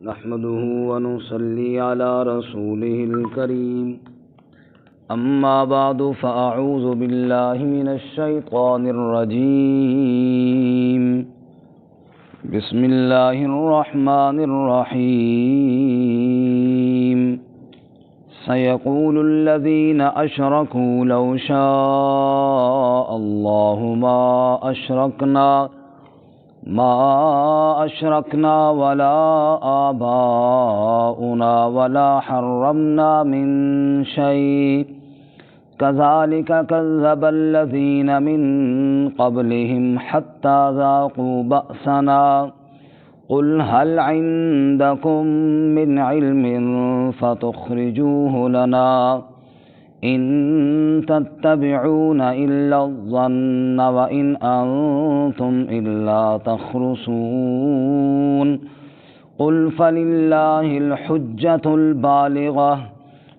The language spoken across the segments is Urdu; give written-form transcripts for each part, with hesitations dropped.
نحمده ونصلي على رسوله الكريم أما بعد فأعوذ بالله من الشيطان الرجيم بسم الله الرحمن الرحيم سيقول الذين أشركوا لو شاء الله ما أشركنا ولا آباؤنا ولا حرمنا من شيء كذلك كذب الذين من قبلهم حتى ذاقوا بأسنا قل هل عندكم من علم فتخرجوه لنا إن تتبعون إلا الظن وإن أنتم إلا تخرصون قل فلله الحجة البالغة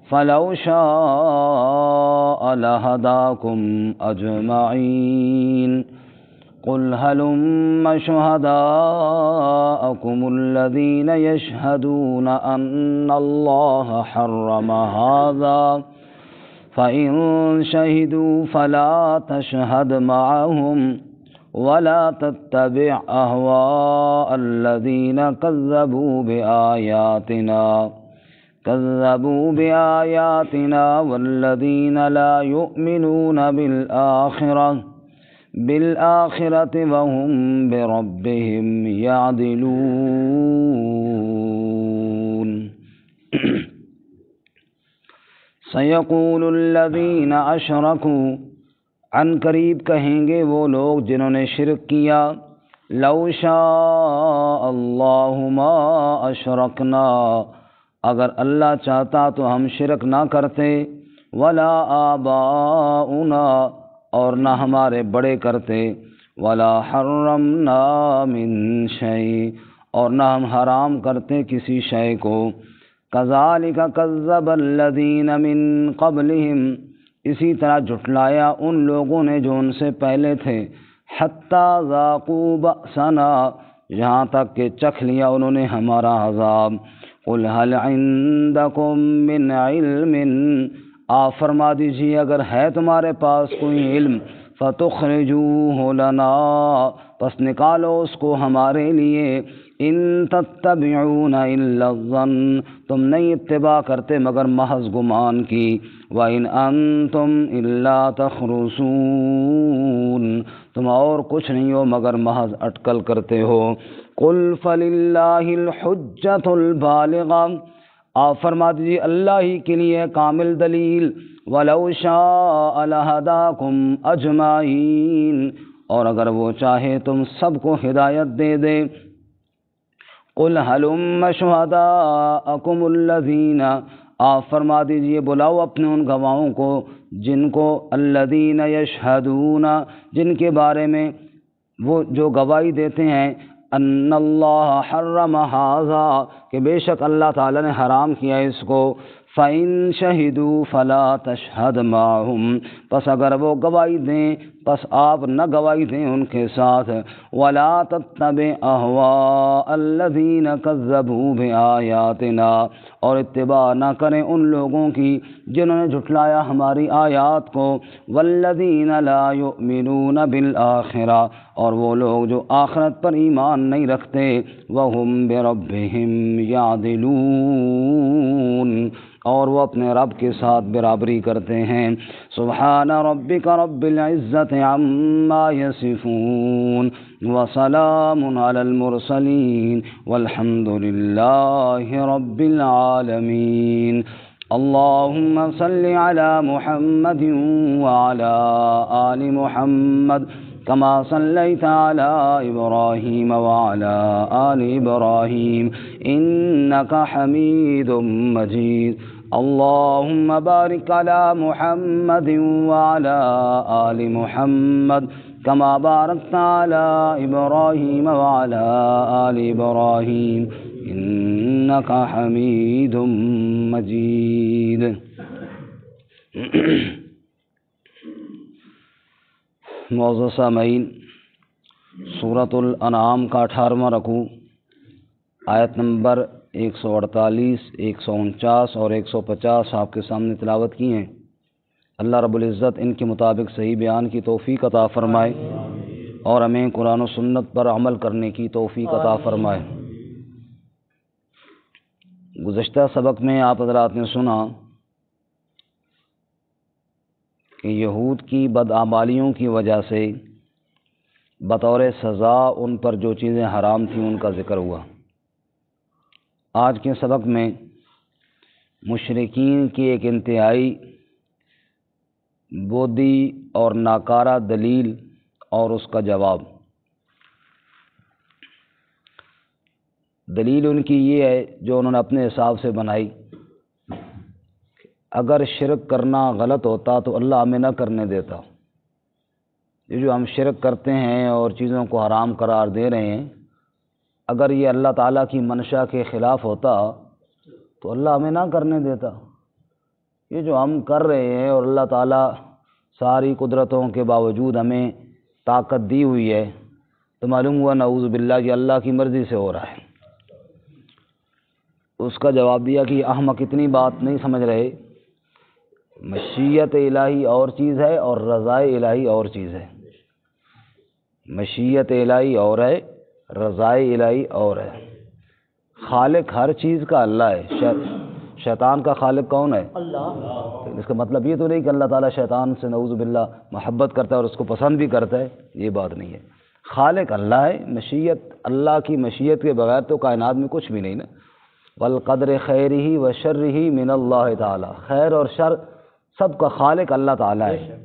فلو شاء لهداكم أجمعين قل هلم شهداءكم الذين يشهدون أن الله حرم هذا فإن شهدوا فلا تشهد معهم ولا تتبع أهواء الذين كذبوا بآياتنا والذين لا يؤمنون بالآخرة وهم بربهم يعدلون سيقول الذين أشركوا عن قریب کہیں گے وہ لوگ جنہوں نے شرک کیا لو شاء اللہ ما اشرکنا اگر اللہ چاہتا تو ہم شرک نہ کرتے ولا آباؤنا اور نہ ہمارے بڑے کرتے ولا حرمنا من شيء اور نہ ہم حرام کرتے کسی شے کو کذالک کذب الذین من قبلہم اسی طرح جھٹلایا ان لوگوں نے جو ان سے پہلے تھے حتی ذاقوا بأسنا یہاں تک کہ چکھ لیا انہوں نے ہمارا عذاب قل هل عندکم من علم آپ فرما دیجیے اگر ہے تمہارے پاس کوئی علم فتخرجوہ لنا پس نکالو اس کو ہمارے لیے ان تتبعون الا الظن تم نہیں اتباع کرتے مگر محض گمان کی وَإِنْ أَنْتُمْ إِلَّا تَخْرُصُونَ تم اور کچھ نہیں ہو مگر محض اٹکل کرتے ہو قُلْ فَلِلَّهِ الْحُجَّةُ الْبَالِغَةُ آپ فرما دیجیے اللہ ہی کے لیے کامل دلیل وَلَوْ شَاءَ لَهَدَاكُمْ أَجْمَعِينَ اور اگر وہ چاہے تم سب کو ہدایت دے دے قُلْ هَلُمَّ شُهَدَاءَكُمُ الَّذِينَ آپ فرما دیجئے بلاؤ اپنے ان گواہوں کو جن کو الذین یشہدون جن کے بارے میں وہ جو گواہی دیتے ہیں ان اللہ حرم ھذا کہ بے شک اللہ تعالیٰ نے حرام کیا اس کو فَإِن شَهِدُوا فَلَا تَشْهَدْ مَعَهُمْ پس اگر وہ گواہی دیں پس آپ نہ گواہی دیں ان کے ساتھ وَلَا تَتَّبِعْ أَهْوَاءَ الَّذِينَ كَذَّبُوا بِآيَاتِنَا اور اتباع نہ کریں ان لوگوں کی جنہوں نے جھٹلایا ہماری آیات کو وَالَّذِينَ لَا يُؤْمِنُونَ بِالْآخِرَةِ اور وہ لوگ جو آخرت پر ایمان نہیں رکھتے وَهُمْ بِرَبِّهِمْ يَعْدِلُونَ اور وہ اپنے رب کے ساتھ برابری کرتے ہیں سبحان ربک رب العزت عما یصفون وسلام علی المرسلین والحمد للہ رب العالمین اللهم صل على محمد وعلى آل محمد كما صليت على إبراهيم وعلى آل إبراهيم إنك حميد مجيد اللهم بارك على محمد وعلى آل محمد كما باركت على إبراهيم وعلى آل إبراهيم إنك حميد مجيد معزز سامعین، سورۃ الانعام کا 18واں رکوع آیت نمبر 148 149 اور 150 آپ کے سامنے تلاوت کی ہیں۔ اللہ رب العزت ان کے مطابق صحیح بیان کی توفیق عطا فرمائے اور ہمیں قرآن و سنت پر عمل کرنے کی توفیق عطا فرمائے۔ گزشتہ سبق میں آپ حضرات نے سنا کہ یہود کی بدعمالیوں کی وجہ سے بطور سزا ان پر جو چیزیں حرام تھیں ان کا ذکر ہوا۔ آج کے سبق میں مشرکین کی ایک انتہائی بودی اور ناکارہ دلیل اور اس کا جواب۔ دلیل ان کی یہ ہے جو انہوں نے اپنے حساب سے بنائی، اگر شرک کرنا غلط ہوتا تو اللہ ہمیں نہ کرنے دیتا۔ یہ جو ہم شرک کرتے ہیں اور چیزوں کو حرام قرار دے رہے ہیں، اگر یہ اللہ تعالیٰ کی منشا کے خلاف ہوتا تو اللہ ہمیں نہ کرنے دیتا۔ یہ جو ہم کر رہے ہیں اور اللہ تعالیٰ ساری قدرتوں کے باوجود ہمیں طاقت دی ہوئی ہے، تو معلوم ہوا نعوذ باللہ کہ اللہ کی مرضی سے ہو رہا ہے۔ اس کا جواب دیا کہ احمق اتنی بات نہیں سمجھ رہے، مشیت الہی اور چیز ہے اور رضائے الہی اور چیز ہے۔ مشیت الہی اور ہے، رضائے الہی اور ہے۔ خالق ہر چیز کا اللہ ہے۔ شیطان کا خالق کون ہے؟ اللہ۔ اس کا مطلب یہ تو نہیں کہ اللہ تعالیٰ شیطان سے نعوذ باللہ محبت کرتا ہے اور اس کو پسند بھی کرتا ہے، یہ بات نہیں ہے۔ خالق اللہ ہے، مشیت اللہ کی مشیت کے بغیر تو کائنات میں کچھ بھی نہیں نا۔ والقدر خیرہ و شرہ من اللہ تعالیٰ، خیر اور شر سب کا خالق اللہ تعالیٰ ہے،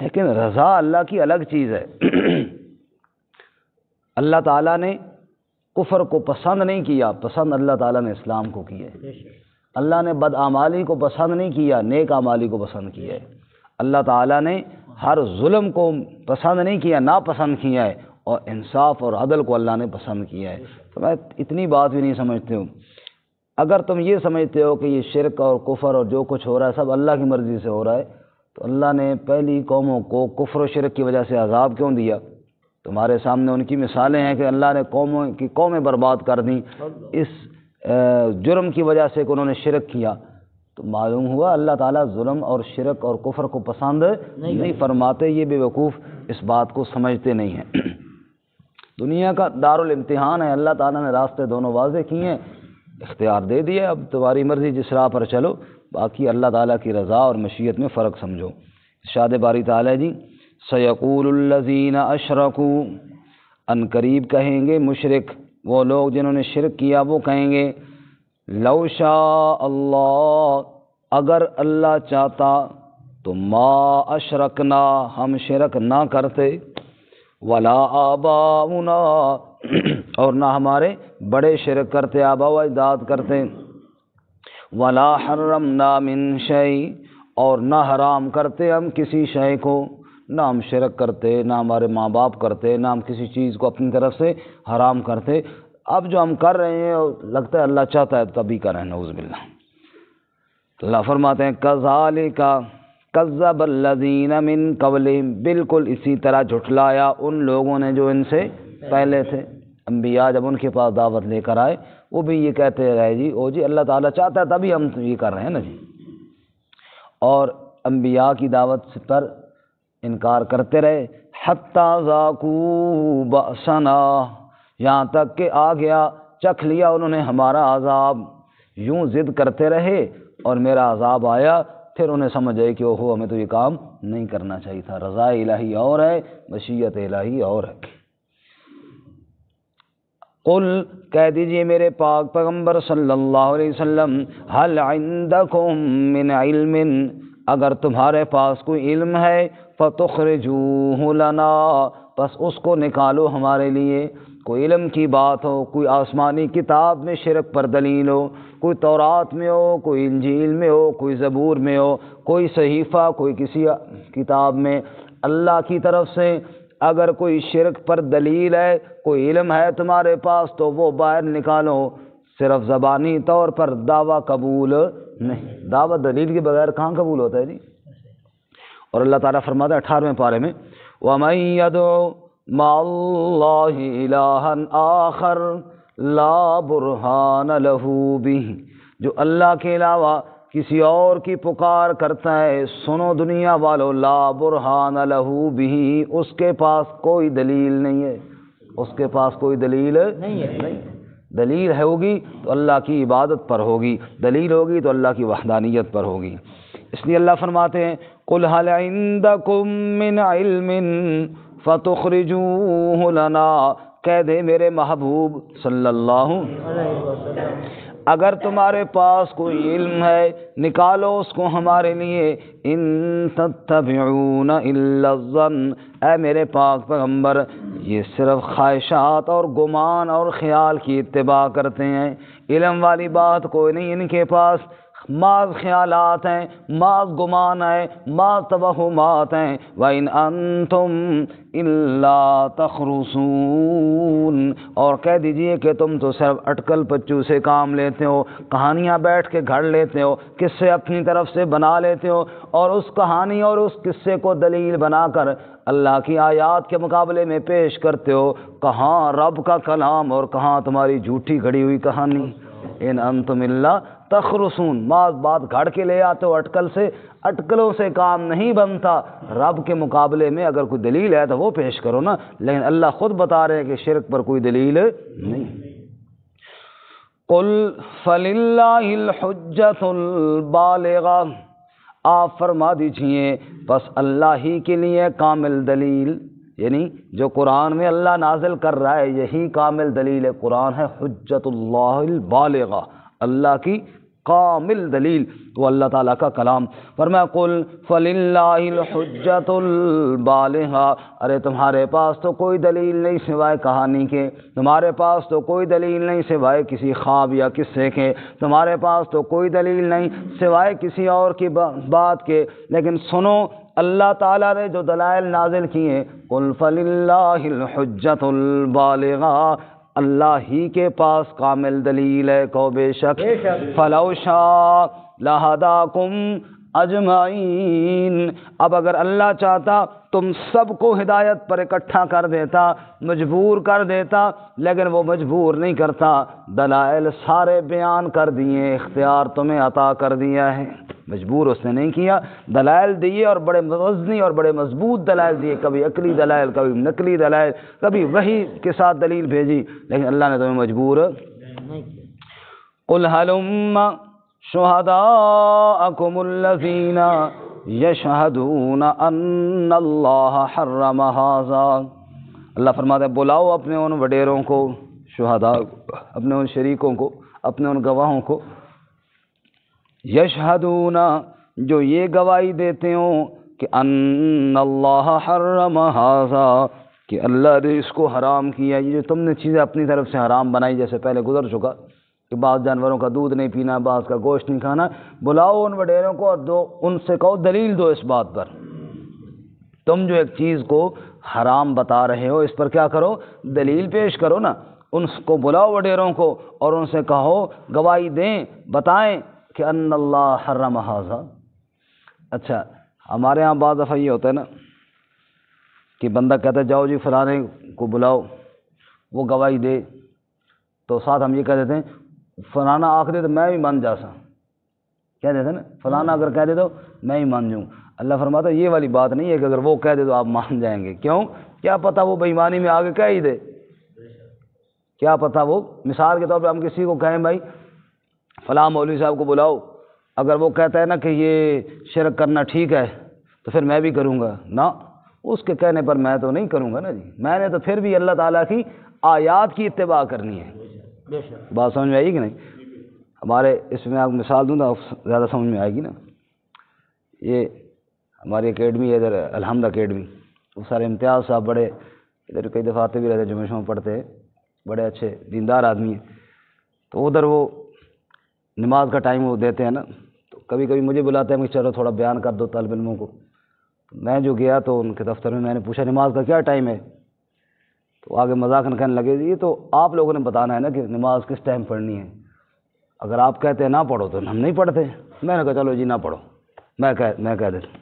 لیکن رضا اللہ کی الگ چیز ہے۔ اللہ تعالیٰ نے کفر کو پسند نہیں کیا، پسند اللہ تعالیٰ نے اسلام کو کیا ہے۔ اللہ نے بدعمالی کو پسند نہیں کیا، نیک اعمالی کو پسند کیا ہے۔ اللہ تعالیٰ نے ہر ظلم کو پسند نہیں کیا، ناپسند کیا ہے، اور انصاف اور عدل کو اللہ نے پسند کیا ہے۔ تو میں اتنی بات بھی نہیں سمجھتے ہوں۔ اگر تم یہ سمجھتے ہو کہ یہ شرک اور کفر اور جو کچھ ہو رہا ہے سب اللہ کی مرضی سے ہو رہا ہے، تو اللہ نے پہلی قوموں کو کفر و شرک کی وجہ سے عذاب کیوں دیا؟ تمہارے سامنے ان کی مثالیں ہیں کہ اللہ نے قومیں برباد کر دیں اس جرم کی وجہ سے کہ انہوں نے شرک کیا۔ تو معلوم ہوا اللہ تعالیٰ ظلم اور شرک اور کفر کو پسند نہیں فرماتے۔ یہ بے وقوف اس بات کو سمجھتے نہیں ہیں۔ دنیا کا دارالامتحان ہے، اللہ تعالیٰ نے راستے دونوں واضح کیے ہیں، اختیار دے دیا، اب تمہاری مرضی جس راہ پر چلو، باقی اللہ تعالیٰ کی رضا اور مشیت میں فرق سمجھو۔ ارشاد باری تعالیٰ جی، سیقول الذین اشرکوا، ان قریب کہیں گے مشرک، وہ لوگ جنہوں نے شرک کیا وہ کہیں گے، لو شاء اللہ، اگر اللہ چاہتا تو ما اشرکنا، ہم شرک نہ کرتے، ولا آباؤنا، اور نہ ہمارے بڑے شرک کرتے، آبا و اجداد کرتے، ولا حرمنا من شیء، اور نہ حرام کرتے ہم کسی شے کو، نہ ہم شرک کرتے، نہ ہمارے ماں باپ کرتے، نہ ہم کسی چیز کو اپنی طرف سے حرام کرتے۔ اب جو ہم کر رہے ہیں لگتا ہے اللہ چاہتا ہے تبھی کر رہے ہیں، نعوذ باللہ۔ اللہ فرماتے ہیں کذالک کذب الذین من قبلہم، بالکل اسی طرح جھٹلایا ان لوگوں نے جو ان سے پہلے تھے۔ انبیاء جب ان کے پاس دعوت لے کر آئے وہ بھی یہ کہتے رہے جی او جی اللہ تعالیٰ چاہتا ہے تبھی ہم یہ کر رہے ہیں نا جی، اور انبیاء کی دعوت پر انکار کرتے رہے، حتیٰ ذاقوا بأسنا، یہاں تک کہ آ گیا چکھ لیا انہوں نے ہمارا عذاب۔ یوں ضد کرتے رہے اور میرا عذاب آیا، پھر انہیں سمجھ آئی کہ اوہو ہمیں تو یہ کام نہیں کرنا چاہیے تھا۔ رضا الہی اور ہے، مشیت الہی اور ہے۔ قل، کہہ دیجئے میرے پاک پیغمبر صلی اللہ علیہ وسلم، هل عندکم من علم، اگر تمہارے پاس کوئی علم ہے، فتخرجوہ لنا، بس اس کو نکالو ہمارے لیے۔ کوئی علم کی بات ہو، کوئی آسمانی کتاب میں شرک پر دلیل ہو، کوئی تورات میں ہو، کوئی انجیل میں ہو، کوئی زبور میں ہو، کوئی صحیفہ، کوئی کسی کتاب میں اللہ کی طرف سے اگر کوئی شرک پر دلیل ہے، کوئی علم ہے تمہارے پاس تو وہ باہر نکالو۔ صرف زبانی طور پر دعویٰ قبول نہیں، دعویٰ دلیل کے بغیر کہاں قبول ہوتا ہے جی۔ اور اللہ تعالیٰ فرماتا ہے 18ویں پارے میں، وَمَن يَدْعُ مَعَ اللَّهِ إِلَٰهًا آخر، لا برہان لہ بہ، جو اللہ کے علاوہ کسی اور کی پکار کرتا ہے، سنو دنیا والو، لا برہان لہ بہ، اس کے پاس کوئی دلیل نہیں ہے، اس کے پاس کوئی دلیل نہیں ہے۔ دلیل ہوگی تو اللہ کی عبادت پر ہوگی، دلیل ہوگی تو اللہ کی وحدانیت پر ہوگی۔ اس لیے اللہ فرماتے ہیں قُلْ هَلْ عِندَكُم مِّنْ عِلْمٍ فَتُخْرِجُوهُ لَنَا، کہہ دے میرے محبوب صلی اللہ علیہ وسلم، اگر تمہارے پاس کوئی علم ہے نکالو اس کو ہمارے لیے۔ ان تتبعون الا الظن، اے میرے پاک پیغمبر یہ صرف خواہشات اور گمان اور خیال کی اتباع کرتے ہیں، علم والی بات کوئی نہیں ان کے پاس، محض خیالات ہیں، محض گمان ہے، محض توہمات ہیں۔ وَإِنْ أَنْتُمْ إِلَّا تَخْرُصُونَ، اور کہہ دیجئے کہ تم تو صرف اٹکل پچو سے کام لیتے ہو، کہانیاں بیٹھ کے گھڑ لیتے ہو، قصے اپنی طرف سے بنا لیتے ہو، اور اس کہانی اور اس قصے کو دلیل بنا کر اللہ کی آیات کے مقابلے میں پیش کرتے ہو۔ کہاں رب کا کلام اور کہاں تمہاری جھوٹی گھڑی ہوئی کہانی۔ ان انتم الا تخرصون، بعض بات گھڑ کے لے آتے ہو اٹکل سے، اٹکلوں سے کام نہیں بنتا، رب کے مقابلے میں اگر کوئی دلیل ہے تو وہ پیش کرو نا، لیکن اللہ خود بتا رہے ہیں کہ شرک پر کوئی دلیل نہیں۔ قل فللہ الحجۃ البالغہ، آپ فرما دیجئے بس اللہ ہی کے لیے کامل دلیل، یعنی جو قرآن میں اللہ نازل کر رہا ہے یہی کامل دلیل ہے، قرآن ہے حجت اللہ البالغہ، اللہ کی کامل دلیل، وہ اللہ تعالیٰ کا کلام۔ فرمایا قل فللہ الحجۃ البالغہ، ارے تمہارے پاس تو کوئی دلیل نہیں سوائے کہانی کے، تمہارے پاس تو کوئی دلیل نہیں سوائے کسی خواب یا قصے کے، تمہارے پاس تو کوئی دلیل نہیں سوائے کسی اور کی بات کے، لیکن سنو اللہ تعالیٰ نے جو دلائل نازل کیے، قل فللہ الحجۃ البالغہ، اللہ ہی کے پاس کامل دلیل ہے، کو بے شک فلو شاء لہداکم اجمعین، اب اگر اللہ چاہتا تم سب کو ہدایت پر اکٹھا کر دیتا، مجبور کر دیتا، لیکن وہ مجبور نہیں کرتا، دلائل سارے بیان کر دیے، اختیار تمہیں عطا کر دیا ہے، مجبور اس نے نہیں کیا، دلائل دیے اور بڑے وزنی اور بڑے مضبوط دلائل دیے، کبھی عقلی دلائل، کبھی نقلی دلائل، کبھی وحی کے ساتھ دلیل بھیجی، لیکن اللہ نے تمہیں مجبور نہیں کیا۔ قل ہلم شہداءکم الذین یشہدون ان اللہ حرم ھذا، اللہ فرماتا ہے بلاؤ اپنے ان وڈیروں کو، شہداء، اپنے ان شریکوں کو، اپنے ان گواہوں کو، یشہدون، جو یہ گواہی دیتے ہوں کہ ان اللہ حرم ھذا، کہ اللہ نے اس کو حرام کیا، یہ جو تم نے چیزیں اپنی طرف سے حرام بنائی، جیسے پہلے گزر چکا کہ بعض جانوروں کا دودھ نہیں پینا، بعض کا گوشت نہیں کھانا، بلاؤ ان وڈیروں کو اور دو ان سے کہو دلیل دو اس بات پر، تم جو ایک چیز کو حرام بتا رہے ہو اس پر کیا کرو، دلیل پیش کرو نا، ان کو بلاؤ وڈیروں کو اور ان سے کہو گواہی دیں، بتائیں کہ ان اللہ حرم ھذا۔ اچھا ہمارے ہاں بعض دفعہ یہ ہوتا ہے نا کہ بندہ کہتا ہے جاؤ جی فلانے کو بلاؤ، وہ گواہی دے، تو ساتھ ہم یہ کہہ دیتے ہیں فلانا آخ دے تو میں بھی مان جاسا، کہہ دیتے ہیں نا، فلانا اگر کہہ دے تو میں ہی مان جاؤں، اللہ فرماتا ہے یہ والی بات نہیں ہے کہ اگر وہ کہہ دے تو آپ مان جائیں گے، کیوں؟ کیا پتہ وہ بے ایمانی میں آگے کہہ ہی دے، کیا پتہ وہ، مثال کے طور پہ ہم کسی کو کہیں بھائی فلاں مولوی صاحب کو بلاؤ، اگر وہ کہتا ہے نا کہ یہ شرک کرنا ٹھیک ہے تو پھر میں بھی کروں گا، نہ، اس کے کہنے پر میں تو نہیں کروں گا نا جی، میں نے تو پھر بھی اللہ تعالیٰ کی آیات کی اتباع کرنی ہے۔ بات سمجھ میں آئی کہ نہیں؟ ہمارے اس میں آپ مثال دوں تو زیادہ سمجھ میں آئے گی نا، یہ ہماری اکیڈمی ہے ادھر الحمد اکیڈمی، وہ سارے امتیاز صاحب بڑے ادھر کئی دفعہ آتے بھی رہتے، جمعہ شمع پڑھتے ہیں، بڑے اچھے دیندار آدمی ہیں، تو ادھر وہ نماز کا ٹائم وہ دیتے ہیں نا، تو کبھی کبھی مجھے بلاتے ہیں کہ چلو تھوڑا بیان کر دو طالب علموں کو، میں جو گیا تو ان کے دفتر میں نے پوچھا نماز کا کیا ٹائم ہے، تو آگے مذاق کہنے لگے یہ تو آپ لوگوں نے بتانا ہے نا کہ نماز کس ٹائم پڑھنی ہے، اگر آپ کہتے ہیں نہ پڑھو تو ہم نہیں پڑھتے، میں نے کہا چلو جی نہ پڑھو، میں کہہ دیتا ہوں،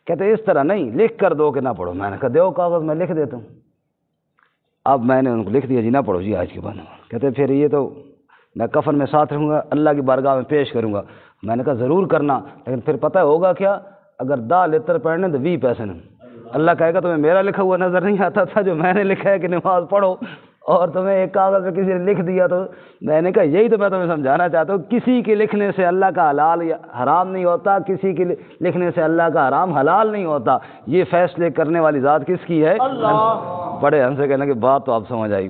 کہتے اس طرح نہیں لکھ کر دو کہ نہ پڑھو، میں نے کہا دیو کاغذ میں لکھ دیتا ہوں، اب میں نے ان کو لکھ دیا جی نہ پڑھو جی آج کے بعد۔ کہتے پھر یہ تو میں کفن میں ساتھ رہوں گا، اللہ کی بارگاہ میں پیش کروں گا۔ میں نے کہا ضرور کرنا، لیکن پھر پتہ ہوگا کیا، اگر 10 لیتر پڑھنے تو 20 پیسے نہیں۔ اللہ کہے گا تمہیں میرا لکھا ہوا نظر نہیں آتا تھا جو میں نے لکھا ہے کہ نماز پڑھو، اور تمہیں ایک کاغذ پہ کسی نے لکھ دیا؟ تو میں نے کہا یہی تو میں تمہیں سمجھانا چاہتا ہوں، کسی کے لکھنے سے اللہ کا حلال یا حرام نہیں ہوتا، کسی کے لکھنے سے اللہ کا حرام حلال نہیں ہوتا۔ یہ فیصلے کرنے والی ذات کس کی ہے؟ اللہ۔ بڑے ہم سے کہنا کہ بات تو آپ سمجھ آئی۔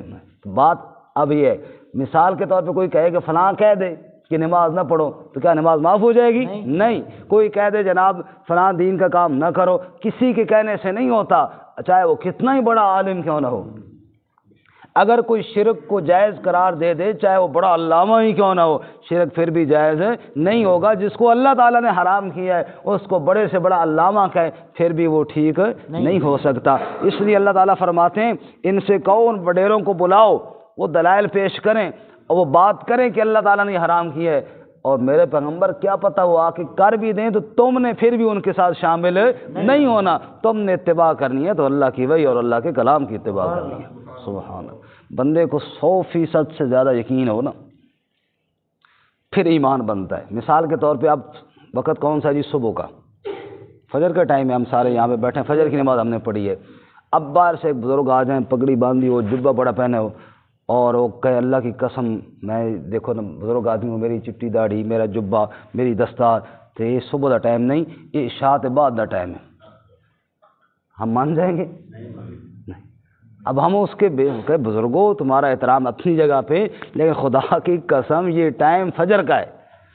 بات اب یہ ہے، مثال کے طور پہ کوئی کہے کہ فلاں کہہ دے کہ نماز نہ پڑھو، تو کیا نماز معاف ہو جائے گی؟ نہیں۔ کوئی کہہ دے جناب فلاں دین کا کام نہ کرو، کسی کے کہنے سے نہیں ہوتا، چاہے وہ کتنا ہی بڑا عالم کیوں نہ ہو۔ اگر کوئی شرک کو جائز قرار دے دے، چاہے وہ بڑا علامہ ہی کیوں نہ ہو، شرک پھر بھی جائز نہیں ہوگا۔ جس کو اللہ تعالیٰ نے حرام کیا ہے اس کو بڑے سے بڑا علامہ کہے، پھر بھی وہ ٹھیک نہیں ہو سکتا۔ اس لیے اللہ تعالیٰ فرماتے ہیں ان سے کہو، ان وڈیروں کو بلاؤ، وہ دلائل پیش کریں اور وہ بات کریں کہ اللہ تعالیٰ نے حرام کیا ہے، اور میرے پیغمبر کیا پتہ وہ آ کے کر بھی دیں تو تم نے پھر بھی ان کے ساتھ شامل نہیں ہونا، تم نے اتباع کرنی ہے تو اللہ کی وحی اور اللہ کے کلام کی اتباع کرنی ہے۔ سبحان اللہ۔ بندے کو 100% سے زیادہ یقین ہو نا، پھر ایمان بنتا ہے۔ مثال کے طور پہ اب وقت کون سا جی؟ صبح کا، فجر کا ٹائم ہے، ہم سارے یہاں پہ بیٹھے ہیں، فجر کی نماز ہم نے پڑھی ہے۔ اب باہر سے ایک بزرگ آ جائیں، پگڑی باندھی ہو، جبہ بڑا پہنے ہو، اور وہ کہے اللہ کی قسم میں دیکھو نا بزرگ آدمی ہوں، میری چٹی داڑھی، میرا جبہ، میری دستار، تو یہ صبح کا ٹائم نہیں، یہ عشاء کے بعد کا ٹائم ہے، ہم مان جائیں گے؟ نہیں۔ اب ہم اس کے بزرگوں تمہارا احترام اپنی جگہ پہ، لیکن خدا کی قسم یہ ٹائم فجر کا ہے۔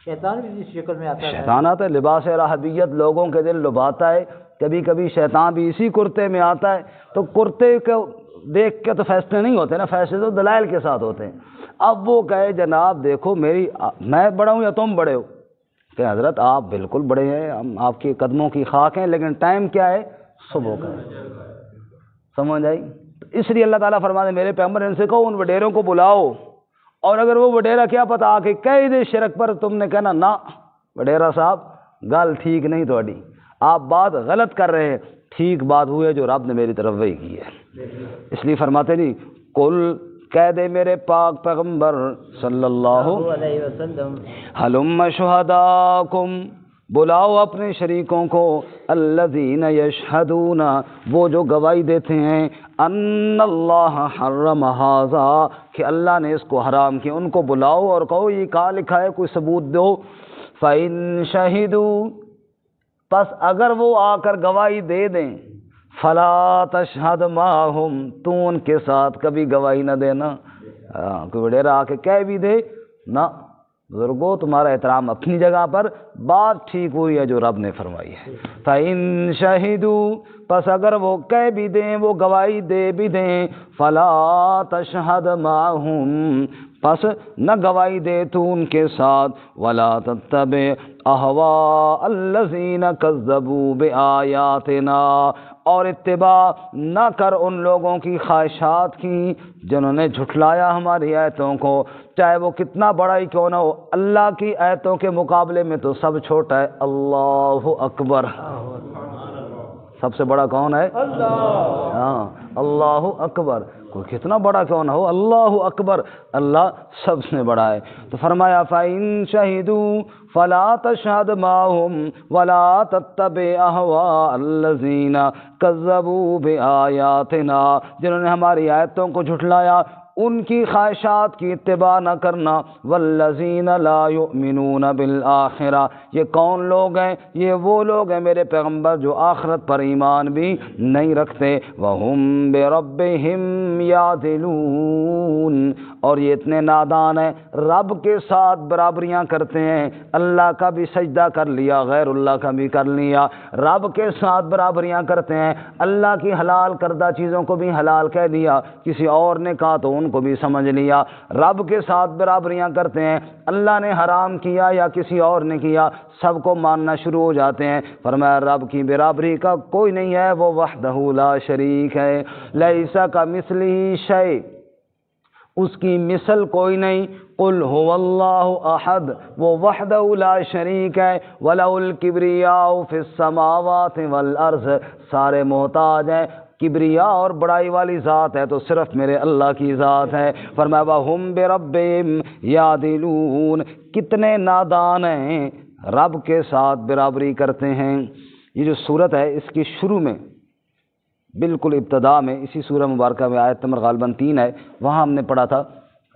شیطان بھی اس شکل میں آتا ہے، شیطان آتا ہے، لباس راہبیت لوگوں کے دل لبھاتا ہے، کبھی کبھی شیطان بھی اسی کرتے میں آتا ہے، تو کرتے کو دیکھ کے تو فیصلے نہیں ہوتے نا، فیصلے تو دلائل کے ساتھ ہوتے ہیں۔ اب وہ کہے جناب دیکھو میں بڑا ہوں یا تم بڑے ہو؟ کہ حضرت آپ بالکل بڑے ہیں، ہم آپ کے قدموں کی خاک ہیں، لیکن ٹائم کیا ہے؟ صبح کا ہے۔ سمجھ آئی؟ اس لیے اللہ تعالیٰ فرماتے ہیں میرے پیغمبر ان سے کہو ان وڈیروں کو بلاؤ، اور اگر وہ وڈیرا کیا پتہ آ کے کہہ دے شرک پر، تم نے کہنا نہ وڈیرا صاحب گل ٹھیک نہیں تھوڑی، آپ بات غلط کر رہے ہیں، ٹھیک بات ہوئی ہے جو رب نے میری طرف وحی کی ہے۔ اس لیے فرماتے نہیں کل کہہ دے میرے پاک پیغمبر صلی اللہ علیہ وسلم، حلم شہداکم، بلاؤ اپنے شریکوں کو، الذین یشہدون، وہ جو گواہی دیتے ہیں، ان اللہ حرم ھذا، کہ اللہ نے اس کو حرام کیا، ان کو بلاؤ اور کہو یہ کہاں لکھا ہے، کوئی ثبوت دو۔ فَإِن شَهِدُوا، پس اگر وہ آ کر گواہی دے دیں، فَلَا تَشْهَدْ مَعَهُمْ، تو ان کے ساتھ کبھی گواہی نہ دینا۔ کوئی وڈیرا آ کے کہہ بھی دے نہ، بزرگوں تمہارا احترام اپنی جگہ پر، بات ٹھیک ہوئی ہے جو رب نے فرمائی ہے۔ فَإِن شَهِدُوا، پس اگر وہ کہہ بھی دیں، وہ گواہی دے بھی دیں، فَلَا تَشْهَدْ مَعَهُمْ، پس نہ گواہی دے تو ان کے ساتھ، وَلَا تَتَّبِعْ أَهْوَاءَ الَّذِينَ كَذَّبُوا بِآيَاتِنَا، اور اتباع نہ کر ان لوگوں کی خواہشات کی جنہوں نے جھٹلایا ہماری آیتوں کو، چاہے وہ کتنا بڑا ہی کیوں نہ ہو، اللہ کی آیتوں کے مقابلے میں تو سب چھوٹا ہے۔ اللہ اکبر، سب سے بڑا کون ہے؟ اللہ۔ ہاں، اللہ اکبر، کوئی کتنا بڑا کیوں نہ ہو، اللہ اکبر، اللہ سب سے بڑا ہے۔ تو فرمایا فَإِن شَهِدُوا فَلَا تَشْهَدْ مَعَهُمْ وَلَا تَتَّبِعْ أَهْوَاءَ الَّذِينَ كَذَّبُوا بِآيَاتِنَا، جنہوں نے ہماری آیتوں کو جھٹلایا، ان کی خواہشات کی اتباع نہ کرنا۔ والذین لا یؤمنون بالآخرہ، یہ کون لوگ ہیں؟ یہ وہ لوگ ہیں میرے پیغمبر جو آخرت پر ایمان بھی نہیں رکھتے۔ وہم بربہم یعدلون، اور یہ اتنے نادان ہیں، رب کے ساتھ برابریاں کرتے ہیں، اللہ کا بھی سجدہ کر لیا، غیر اللہ کا بھی کر لیا، رب کے ساتھ برابریاں کرتے ہیں، اللہ کی حلال کردہ چیزوں کو بھی حلال کہہ دیا، کسی اور نے کہا تو ان کو بھی سمجھ لیا، رب کے ساتھ برابریاں کرتے ہیں، اللہ نے حرام کیا یا کسی اور نے کیا سب کو ماننا شروع ہو جاتے ہیں۔ فرمایا رب کی برابری کا کوئی نہیں ہے، وہ وحدہ لا شریک ہے، لیس کمثلہ شیء، اس کی مثل کوئی نہیں، قل هو اللہ احد، وہ وحدہ لا شریک ہے، وَلَهُ الْكِبْرِيَاءُ فِي السَّمَاوَاتِ وَالْأَرْضِ، سارے محتاج ہیں کبریا اور بڑائی والی ذات ہے تو صرف میرے اللہ کی ذات ہے۔ فرمایا وَهُمْ بِرَبِّهِمْ يَعْدِلُونَ، کتنے نادان ہیں رب کے ساتھ برابری کرتے ہیں۔ یہ جو صورت ہے اس کی شروع میں بالکل ابتدا میں اسی سورہ مبارکہ میں آیت نمبر غالباً 3 ہے، وہاں ہم نے پڑھا تھا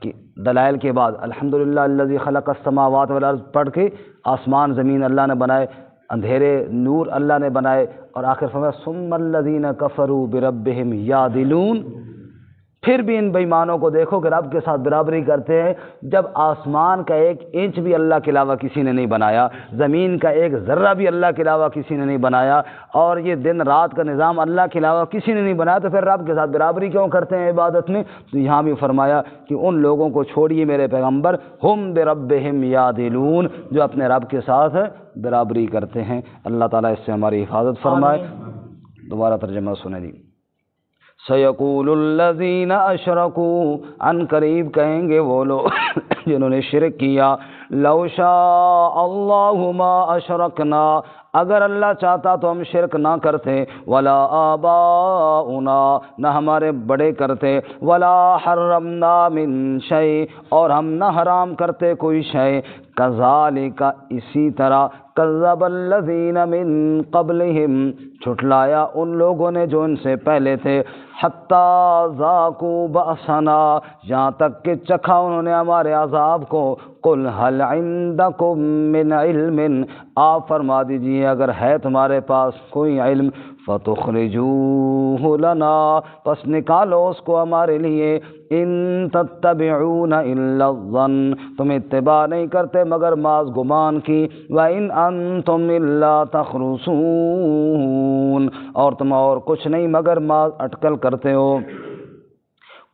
کہ دلائل کے بعد الحمدللہ الذی خلق السماوات والارض پڑھ کے آسمان زمین اللہ نے بنائے، اندھیرے نور اللہ نے بنائے، اور آخر فرمایا ثم الذین کفروا بربہم یعدلون۔ پھر بھی ان بےایمانوں کو دیکھو کہ رب کے ساتھ برابری کرتے ہیں، جب آسمان کا ایک انچ بھی اللہ کے علاوہ کسی نے نہیں بنایا، زمین کا ایک ذرہ بھی اللہ کے علاوہ کسی نے نہیں بنایا، اور یہ دن رات کا نظام اللہ کے علاوہ کسی نے نہیں بنایا، تو پھر رب کے ساتھ برابری کیوں کرتے ہیں عبادت میں؟ تو یہاں بھی فرمایا کہ ان لوگوں کو چھوڑیے میرے پیغمبر، ہم بربہم یعدلون، جو اپنے رب کے ساتھ برابری کرتے ہیں۔ اللہ تعالیٰ اس سے ہماری حفاظت فرمائے۔ دوبارہ ترجمہ سنیں جی۔ سَيَقُولُ الَّذِينَ أَشْرَكُوا، ان قریب کہیں گے وہ لوگ جنہوں نے شرک کیا، لَوْ شَاءَ اللَّهُ مَا أَشْرَكْنَا، اگر اللہ چاہتا تو ہم شرک نہ کرتے، وَلَا آبَاؤُنَا، نہ ہمارے بڑے کرتے، وَلَا حَرَّمْنَا مِن شَيْءٍ، اور ہم نہ حرام کرتے کوئی شے، کذالک اسی طرح، کذب الذین من قبلہم، جھٹلایا ان لوگوں نے جو ان سے پہلے تھے، حتی ذاقوا بأسنا، یہاں تک کہ چکھا انہوں نے ہمارے عذاب کو، قل هل عندکم من علم، آپ فرما دیجئے اگر ہے تمہارے پاس کوئی علم، فتخرجوہ لنا، پس نکالو اس کو ہمارے لیے، ان تتبعون الا الظن، تم اتباع نہیں کرتے مگر ماذ گمان کی، وان انتم الا تخرصون، اور تم اور کچھ نہیں مگر ماذ اٹکل کرتے ہو۔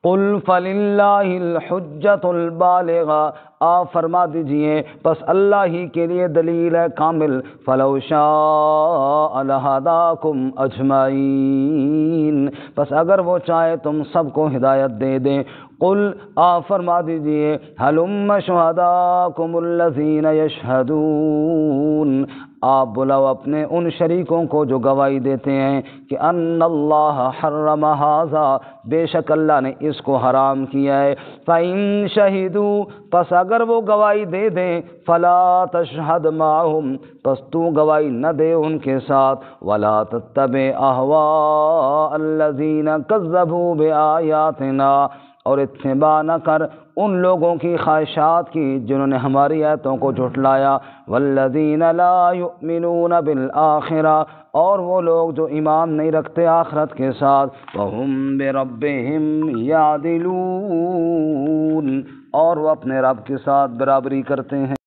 قل فللہ الحجۃ البالغہ، آپ فرما دیجئے بس اللہ ہی کے لیے دلیل ہے کامل، فلو شاء لہداکم اجمعین، بس اگر وہ چاہے تم سب کو ہدایت دے دیں۔ قل، آپ فرما دیجئے ہلم شہداکم الذین یشہدون، آپ بلاؤ اپنے ان شریکوں کو جو گواہی دیتے ہیں کہ ان اللہ حرم ھذا، بے شک اللہ نے اس کو حرام کیا ہے، فَإِن شَهِدُوا، پس اگر وہ گواہی دے دیں، فَلَا تَشْهَدْ مَعَهُمْ، پس تو گواہی نہ دے ان کے ساتھ، وَلَا تَتَّبِعْ أَهْوَاءَ الَّذِينَ كَذَّبُوا بِآيَاتِنَا، اور اتباع نہ کر ان لوگوں کی خواہشات کی جنہوں نے ہماری آیتوں کو جھٹلایا، والذین لا یؤمنون بالآخرہ، اور وہ لوگ جو ایمان نہیں رکھتے آخرت کے ساتھ، وہم بربہم یعدلون، اور وہ اپنے رب کے ساتھ برابری کرتے ہیں۔